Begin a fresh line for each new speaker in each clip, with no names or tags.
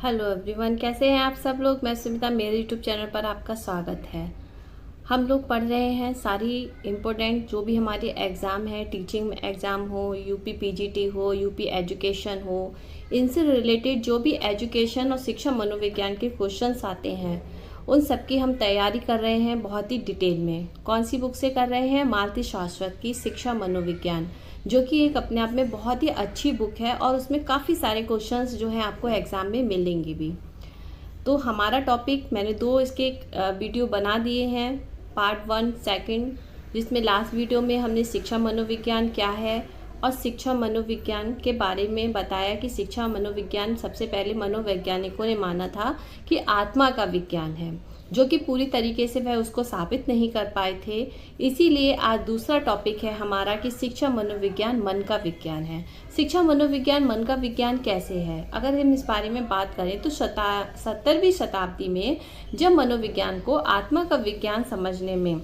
Hello everyone, कैसे हैं आप सब लोग। मैं सुमिता, मेरे यूट्यूब चैनल पर आपका स्वागत है। हम लोग पढ़ रहे हैं सारी इम्पोर्टेंट जो भी हमारे एग्ज़ाम है, टीचिंग में एग्ज़ाम हो, यूपी पीजीटी हो, यूपी एजुकेशन हो, इनसे रिलेटेड जो भी एजुकेशन और शिक्षा मनोविज्ञान के क्वेश्चंस आते हैं उन सब की हम तैयारी कर रहे हैं बहुत ही डिटेल में। कौन सी बुक से कर रहे हैं? मालती शाश्वत की शिक्षा मनोविज्ञान, जो कि एक अपने आप में बहुत ही अच्छी बुक है और उसमें काफ़ी सारे क्वेश्चंस जो हैं आपको एग्ज़ाम में मिलेंगे भी। तो हमारा टॉपिक मैंने दो इसके वीडियो बना दिए हैं, पार्ट 1 सेकंड, जिसमें लास्ट वीडियो में हमने शिक्षा मनोविज्ञान क्या है और शिक्षा मनोविज्ञान के बारे में बताया कि शिक्षा मनोविज्ञान सबसे पहले मनोवैज्ञानिकों ने माना था कि आत्मा का विज्ञान है, जो कि पूरी तरीके से वह उसको साबित नहीं कर पाए थे। इसीलिए आज दूसरा टॉपिक है हमारा कि शिक्षा मनोविज्ञान मन का विज्ञान है। शिक्षा मनोविज्ञान मन का विज्ञान कैसे है? अगर हम इस बारे में बात करें तो 17वीं शताब्दी में जब मनोविज्ञान को आत्मा का विज्ञान समझने में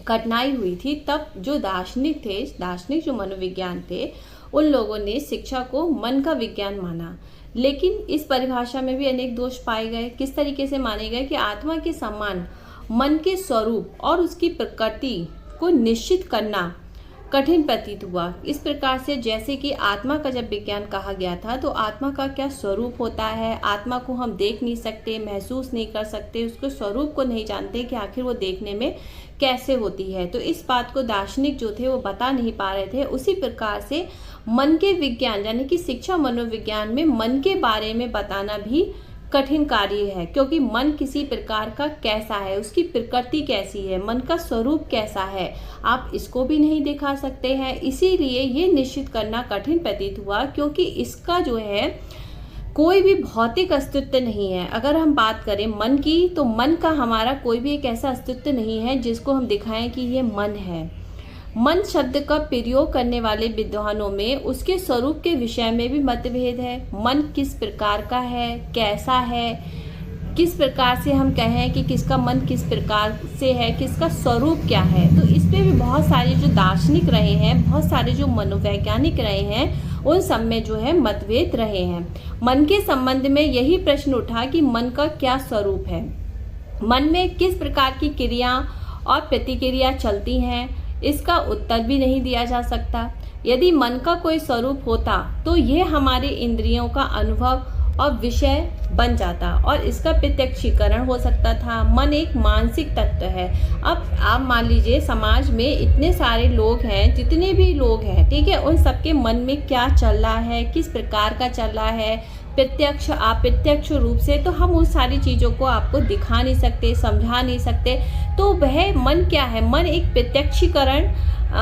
कठिनाई हुई थी, तब जो दार्शनिक जो मनोविज्ञान थे, उन लोगों ने शिक्षा को मन का विज्ञान माना। लेकिन इस परिभाषा में भी अनेक दोष पाए गए। किस तरीके से माने गए कि आत्मा के समान मन के स्वरूप और उसकी प्रकृति को निश्चित करना कठिन प्रतीत हुआ। इस प्रकार से जैसे कि आत्मा का जब विज्ञान कहा गया था, तो आत्मा का क्या स्वरूप होता है, आत्मा को हम देख नहीं सकते, महसूस नहीं कर सकते, उसके स्वरूप को नहीं जानते कि आखिर वो देखने में कैसे होती है। तो इस बात को दार्शनिक जो थे वो बता नहीं पा रहे थे। उसी प्रकार से मन के विज्ञान यानी कि शिक्षा मनोविज्ञान में मन के बारे में बताना भी कठिन कार्य है, क्योंकि मन किसी प्रकार का कैसा है, उसकी प्रकृति कैसी है, मन का स्वरूप कैसा है, आप इसको भी नहीं दिखा सकते हैं। इसीलिए ये निश्चित करना कठिन प्रतीत हुआ, क्योंकि इसका जो है कोई भी भौतिक अस्तित्व नहीं है। अगर हम बात करें मन की, तो मन का हमारा कोई भी एक ऐसा अस्तित्व नहीं है जिसको हम दिखाएं कि ये मन है। मन शब्द का प्रयोग करने वाले विद्वानों में उसके स्वरूप के विषय में भी मतभेद है। मन किस प्रकार का है, कैसा है, किस प्रकार से हम कहें कि किसका मन किस प्रकार से है, किसका स्वरूप क्या है। तो इसमें भी बहुत सारे जो दार्शनिक रहे हैं, बहुत सारे जो मनोवैज्ञानिक रहे हैं, उन सब में जो है मतभेद रहे हैं। मन के संबंध में यही प्रश्न उठा कि मन का क्या स्वरूप है, मन में किस प्रकार की क्रिया और प्रतिक्रिया चलती हैं, इसका उत्तर भी नहीं दिया जा सकता। यदि मन का कोई स्वरूप होता तो यह हमारे इंद्रियों का अनुभव और विषय बन जाता और इसका प्रत्यक्षीकरण हो सकता था। मन एक मानसिक तत्व है। अब आप मान लीजिए समाज में इतने सारे लोग हैं, जितने भी लोग हैं, ठीक है, उन सबके मन में क्या चल रहा है, किस प्रकार का चल रहा है, प्रत्यक्ष अप्रत्यक्ष रूप से, तो हम उन सारी चीज़ों को आपको दिखा नहीं सकते, समझा नहीं सकते। तो वह मन क्या है? मन एक प्रत्यक्षीकरण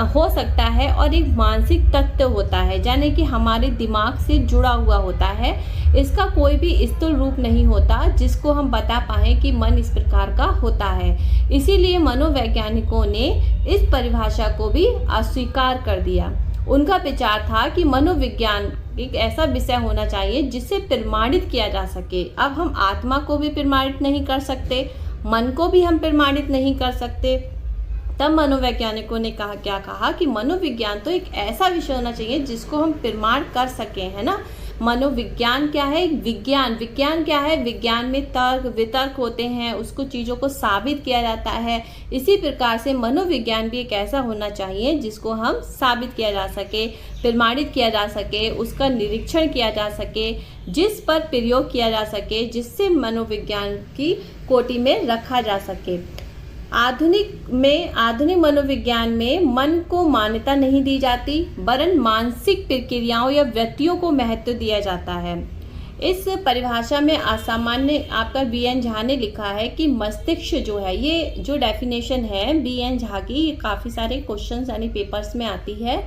हो सकता है और एक मानसिक तत्व होता है, यानी कि हमारे दिमाग से जुड़ा हुआ होता है। इसका कोई भी स्थूल रूप नहीं होता जिसको हम बता पाएँ कि मन इस प्रकार का होता है। इसीलिए मनोवैज्ञानिकों ने इस परिभाषा को भी अस्वीकार कर दिया। उनका विचार था कि मनोविज्ञान एक ऐसा विषय होना चाहिए जिससे प्रमाणित किया जा सके। अब हम आत्मा को भी प्रमाणित नहीं कर सकते, मन को भी हम प्रमाणित नहीं कर सकते। तब मनोवैज्ञानिकों ने क्या कहा कि मनोविज्ञान तो एक ऐसा विषय होना चाहिए जिसको हम प्रमाण कर सकें, है ना। मनोविज्ञान क्या है? विज्ञान क्या है? विज्ञान में तर्क वितर्क होते हैं, उसको चीज़ों को साबित किया जाता है। इसी प्रकार से मनोविज्ञान भी एक ऐसा होना चाहिए जिसको हम साबित किया जा सके, प्रमाणित किया जा सके, उसका निरीक्षण किया जा सके, जिस पर प्रयोग किया जा सके, जिससे मनोविज्ञान की कोटि में रखा जा सके। आधुनिक मनोविज्ञान में मन को मान्यता नहीं दी जाती, वरन मानसिक प्रक्रियाओं या व्यक्तियों को महत्व दिया जाता है। इस परिभाषा में असामान्य आपका बी.एन. झा ने लिखा है कि मस्तिष्क जो है, ये जो डेफिनेशन है बी.एन. झा की, ये काफ़ी सारे क्वेश्चंस यानी पेपर्स में आती है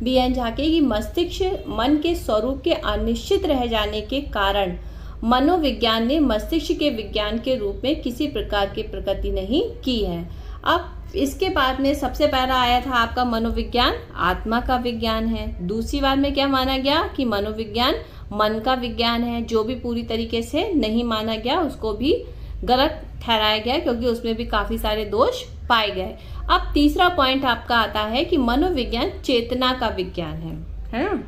बी.एन. झा के, कि मस्तिष्क मन के स्वरूप के अनिश्चित रह जाने के कारण मनोविज्ञान ने मस्तिष्क के विज्ञान के रूप में किसी प्रकार की प्रगति नहीं की है। अब इसके बाद में सबसे पहला आया था आपका मनोविज्ञान आत्मा का विज्ञान है। दूसरी बार में क्या माना गया कि मनोविज्ञान मन का विज्ञान है, जो भी पूरी तरीके से नहीं माना गया, उसको भी गलत ठहराया गया, क्योंकि उसमें भी काफ़ी सारे दोष पाए गए। अब तीसरा पॉइंट आपका आता है कि मनोविज्ञान चेतना का विज्ञान है ना।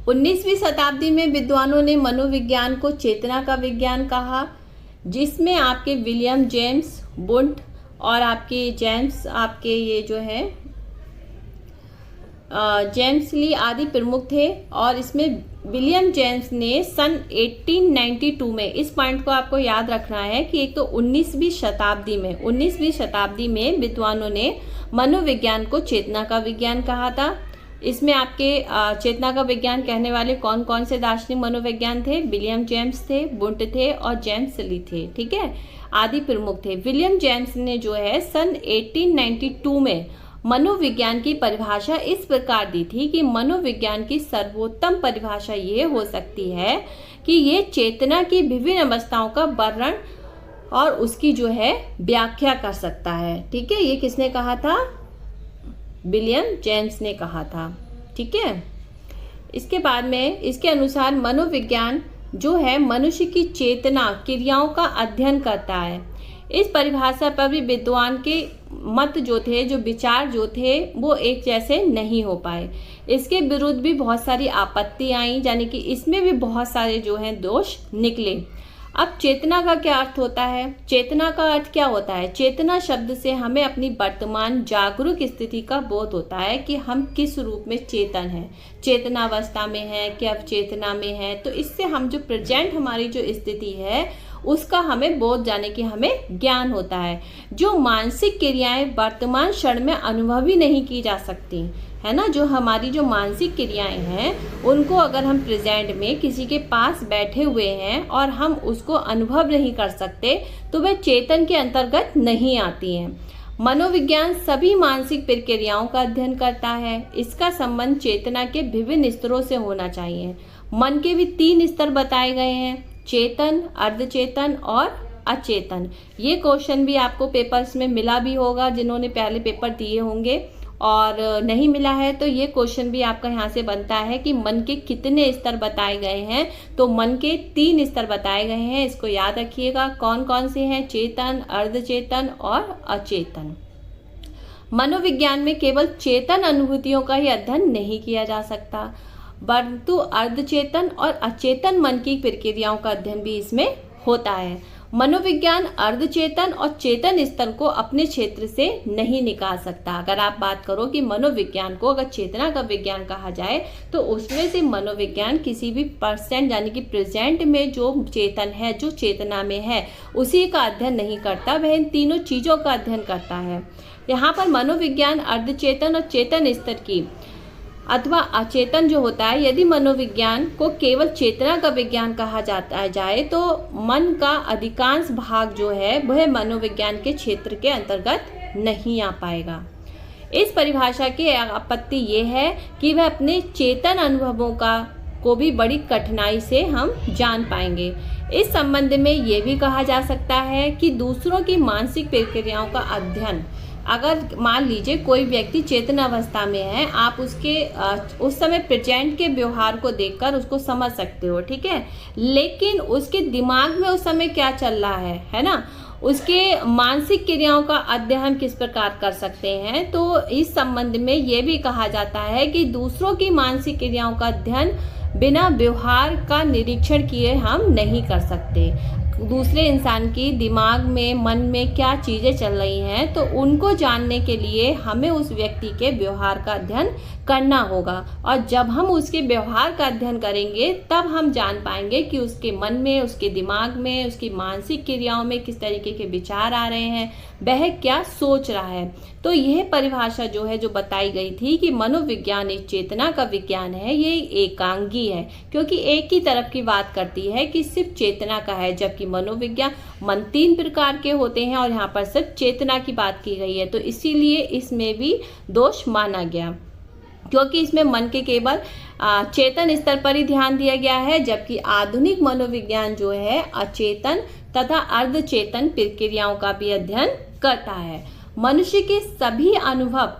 19वीं शताब्दी में विद्वानों ने मनोविज्ञान को चेतना का विज्ञान कहा, जिसमें आपके विलियम जेम्स वुंट और आपके ये जो है जेम्स ली आदि प्रमुख थे। और इसमें विलियम जेम्स ने सन 1892 में, इस पॉइंट को आपको याद रखना है कि एक तो 19वीं शताब्दी में विद्वानों ने मनोविज्ञान को चेतना का विज्ञान कहा था। इसमें आपके चेतना का विज्ञान कहने वाले कौन कौन से दार्शनिक मनोविज्ञान थे? विलियम जेम्स थे, वुंट थे और जेम्स ली थे, ठीक है, आदि प्रमुख थे। विलियम जेम्स ने जो है सन 1892 में मनोविज्ञान की परिभाषा इस प्रकार दी थी कि मनोविज्ञान की सर्वोत्तम परिभाषा ये हो सकती है कि ये चेतना की विभिन्न अवस्थाओं का वर्णन और उसकी जो है व्याख्या कर सकता है। ठीक है, ये किसने कहा था? विलियम जेम्स ने कहा था। ठीक है, इसके बाद में इसके अनुसार मनोविज्ञान जो है मनुष्य की चेतना क्रियाओं का अध्ययन करता है। इस परिभाषा पर भी विद्वान के मत जो थे, जो विचार जो थे, वो एक जैसे नहीं हो पाए। इसके विरुद्ध भी बहुत सारी आपत्ति आई, यानी कि इसमें भी बहुत सारे जो हैं दोष निकले। अब चेतना का क्या अर्थ होता है? चेतना का अर्थ क्या होता है? चेतना शब्द से हमें अपनी वर्तमान जागरूक स्थिति का बोध होता है कि हम किस रूप में चेतन हैं, चेतनावस्था में हैं कि अवचेतना में हैं। तो इससे हम जो प्रेजेंट हमारी जो स्थिति है उसका हमें बोध जाने की हमें ज्ञान होता है। जो मानसिक क्रियाएं वर्तमान क्षण में अनुभव ही नहीं की जा सकती है ना, जो हमारी जो मानसिक क्रियाएं हैं उनको अगर हम प्रेजेंट में किसी के पास बैठे हुए हैं और हम उसको अनुभव नहीं कर सकते तो वह चेतन के अंतर्गत नहीं आती हैं। मनोविज्ञान सभी मानसिक प्रक्रियाओं का अध्ययन करता है। इसका संबंध चेतना के विभिन्न स्तरों से होना चाहिए। मन के भी 3 स्तर बताए गए हैं, चेतन, अर्धचेतन और अचेतन। ये क्वेश्चन भी आपको पेपर्स में मिला भी होगा, जिन्होंने पहले पेपर दिए होंगे, और नहीं मिला है तो ये क्वेश्चन भी आपका यहाँ से बनता है कि मन के कितने स्तर बताए गए हैं। तो मन के 3 स्तर बताए गए हैं, इसको याद रखिएगा। कौन कौन से हैं? चेतन, अर्धचेतन और अचेतन। मनोविज्ञान में केवल चेतन अनुभूतियों का ही अध्ययन नहीं किया जा सकता, परंतु अर्धचेतन और अचेतन मन की प्रक्रियाओं का अध्ययन भी इसमें होता है। मनोविज्ञान अर्धचेतन और चेतन स्तर को अपने क्षेत्र से नहीं निकाल सकता। अगर आप बात करो कि मनोविज्ञान को अगर चेतना का विज्ञान कहा जाए तो उसमें से मनोविज्ञान किसी भी परसेंट यानी कि प्रेजेंट में जो चेतन है, जो चेतना में है, उसी का अध्ययन नहीं करता, वह इन तीनों चीज़ों का अध्ययन करता है। यहाँ पर मनोविज्ञान अर्धचेतन और चेतन स्तर की अथवा अचेतन जो होता है, यदि मनोविज्ञान को केवल चेतना का विज्ञान कहा जाता जाए तो मन का अधिकांश भाग जो है वह मनोविज्ञान के क्षेत्र के अंतर्गत नहीं आ पाएगा। इस परिभाषा की आपत्ति ये है कि वह अपने चेतन अनुभवों को भी बड़ी कठिनाई से हम जान पाएंगे। इस संबंध में ये भी कहा जा सकता है कि दूसरों की मानसिक प्रक्रियाओं का अध्ययन, अगर मान लीजिए कोई व्यक्ति चेतन अवस्था में है, आप उसके उस समय प्रेजेंट के व्यवहार को देखकर उसको समझ सकते हो, ठीक है, लेकिन उसके दिमाग में उस समय क्या चल रहा है ना, उसके मानसिक क्रियाओं का अध्ययन किस प्रकार कर सकते हैं। तो इस संबंध में ये भी कहा जाता है कि दूसरों की मानसिक क्रियाओं का अध्ययन बिना व्यवहार का निरीक्षण किए हम नहीं कर सकते। दूसरे इंसान की दिमाग में, मन में क्या चीज़ें चल रही हैं, तो उनको जानने के लिए हमें उस व्यक्ति के व्यवहार का अध्ययन करना होगा। और जब हम उसके व्यवहार का अध्ययन करेंगे तब हम जान पाएंगे कि उसके मन में, उसके दिमाग में, उसकी मानसिक क्रियाओं में किस तरीके के विचार आ रहे हैं, वह क्या सोच रहा है। तो यह परिभाषा जो है, जो बताई गई थी कि मनोविज्ञान एक चेतना का विज्ञान है, ये एकांगी है, क्योंकि एक ही तरफ की बात करती है कि सिर्फ चेतना का है, जबकि मनोविज्ञान मन 3 प्रकार के होते हैं और यहाँ पर सिर्फ चेतना की बात की गई है। तो इसीलिए इसमें भी दोष माना गया, क्योंकि इसमें मन के केवल चेतन स्तर पर ही ध्यान दिया गया है, जबकि आधुनिक मनोविज्ञान जो है अचेतन तथा अर्धचेतन प्रक्रियाओं का भी अध्ययन करता है। मनुष्य के सभी अनुभव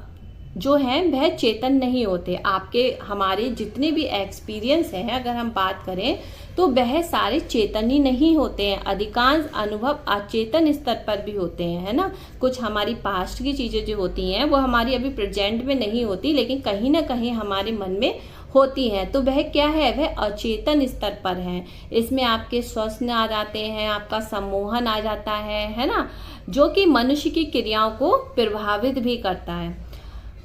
जो हैं वह चेतन नहीं होते। आपके हमारे जितने भी एक्सपीरियंस हैं, अगर हम बात करें तो वह सारे चेतन ही नहीं होते हैं। अधिकांश अनुभव अचेतन स्तर पर भी होते हैं, है ना। कुछ हमारी पास्ट की चीज़ें जो होती हैं वो हमारी अभी प्रेजेंट में नहीं होती, लेकिन कहीं ना कहीं हमारे मन में होती हैं तो वह क्या है, वह अचेतन स्तर पर है। इसमें आपके श्वसन आ जाते हैं, आपका सम्मोहन आ जाता है ना, जो कि मनुष्य की क्रियाओं को प्रभावित भी करता है।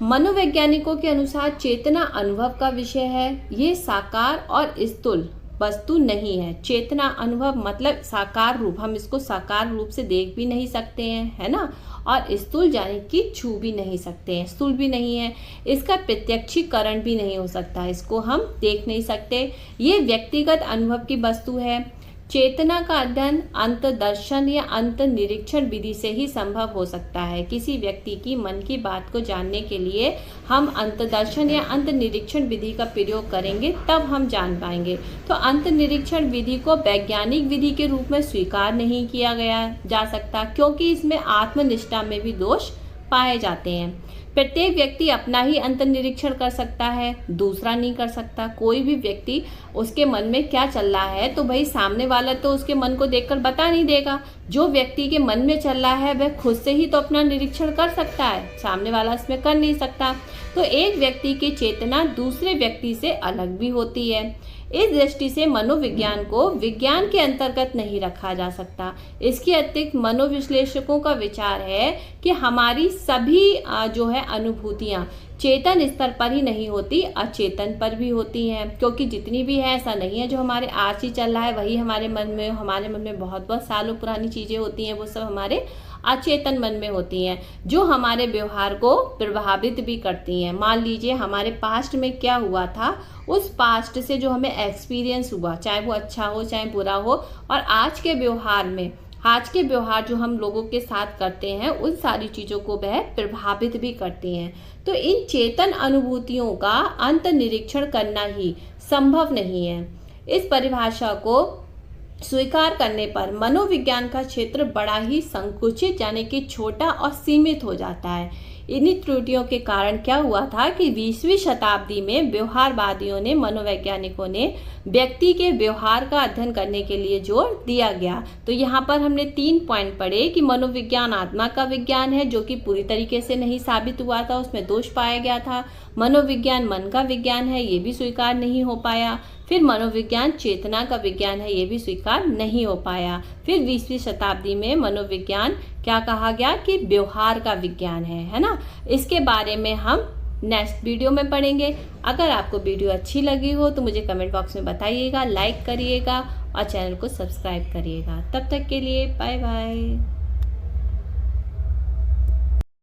मनोवैज्ञानिकों के अनुसार चेतना अनुभव का विषय है, ये साकार और स्थूल वस्तु नहीं है। चेतना अनुभव मतलब साकार रूप, हम इसको साकार रूप से देख भी नहीं सकते हैं, है ना, और स्थूल यानी कि छू भी नहीं सकते हैं, स्थूल भी नहीं है, इसका प्रत्यक्षीकरण भी नहीं हो सकता, इसको हम देख नहीं सकते। ये व्यक्तिगत अनुभव की वस्तु है। चेतना का अध्ययन अंतर्दर्शन या अंतर्निरीक्षण विधि से ही संभव हो सकता है। किसी व्यक्ति की मन की बात को जानने के लिए हम अंतर्दर्शन या अंतर्निरीक्षण विधि का प्रयोग करेंगे, तब हम जान पाएंगे। तो अंतर्निरीक्षण विधि को वैज्ञानिक विधि के रूप में स्वीकार नहीं किया जा सकता, क्योंकि इसमें आत्मनिष्ठा में भी दोष पाए जाते हैं। प्रत्येक व्यक्ति अपना ही अंतर्निरीक्षण कर सकता है, दूसरा नहीं कर सकता। कोई भी व्यक्ति उसके मन में क्या चल रहा है तो भाई सामने वाला तो उसके मन को देखकर बता नहीं देगा। जो व्यक्ति के मन में चल रहा है वह खुद से ही तो अपना निरीक्षण कर सकता है, सामने वाला इसमें कर नहीं सकता। तो एक व्यक्ति की चेतना दूसरे व्यक्ति से अलग भी होती है। इस दृष्टि से मनोविज्ञान को विज्ञान के अंतर्गत नहीं रखा जा सकता। इसके अतिरिक्त मनोविश्लेषकों का विचार है कि हमारी सभी जो है अनुभूतियां चेतन स्तर पर ही नहीं होती, अचेतन पर भी होती हैं। क्योंकि जितनी भी है ऐसा नहीं है जो हमारे आज ही चल रहा है वही हमारे मन में बहुत बहुत सालों पुरानी चीजें होती हैं, वो सब हमारे अचेतन मन में होती हैं, जो हमारे व्यवहार को प्रभावित भी करती हैं। मान लीजिए हमारे पास्ट में क्या हुआ था, उस पास्ट से जो हमें एक्सपीरियंस हुआ, चाहे वो अच्छा हो चाहे बुरा हो, और आज के व्यवहार जो हम लोगों के साथ करते हैं, उन सारी चीज़ों को वह प्रभावित भी करती हैं। तो इन चेतन अनुभूतियों का अंतर्निरीक्षण करना ही संभव नहीं है। इस परिभाषा को स्वीकार करने पर मनोविज्ञान का क्षेत्र बड़ा ही संकुचित यानी कि छोटा और सीमित हो जाता है। इन्हीं त्रुटियों के कारण क्या हुआ था कि 20वीं शताब्दी में व्यवहारवादियों ने, मनोवैज्ञानिकों ने व्यक्ति के व्यवहार का अध्ययन करने के लिए जोर दिया गया। तो यहाँ पर हमने 3 पॉइंट पढ़े कि मनोविज्ञान आत्मा का विज्ञान है, जो कि पूरी तरीके से नहीं साबित हुआ था, उसमें दोष पाया गया था। मनोविज्ञान मन का विज्ञान है, ये भी स्वीकार नहीं हो पाया। फिर मनोविज्ञान चेतना का विज्ञान है, ये भी स्वीकार नहीं हो पाया। फिर 20वीं शताब्दी में मनोविज्ञान क्या कहा गया कि व्यवहार का विज्ञान है ना। इसके बारे में हम नेक्स्ट वीडियो में पढ़ेंगे। अगर आपको वीडियो अच्छी लगी हो तो मुझे कमेंट बॉक्स में बताइएगा, लाइक करिएगा और चैनल को सब्सक्राइब करिएगा। तब तक के लिए बाय बाय।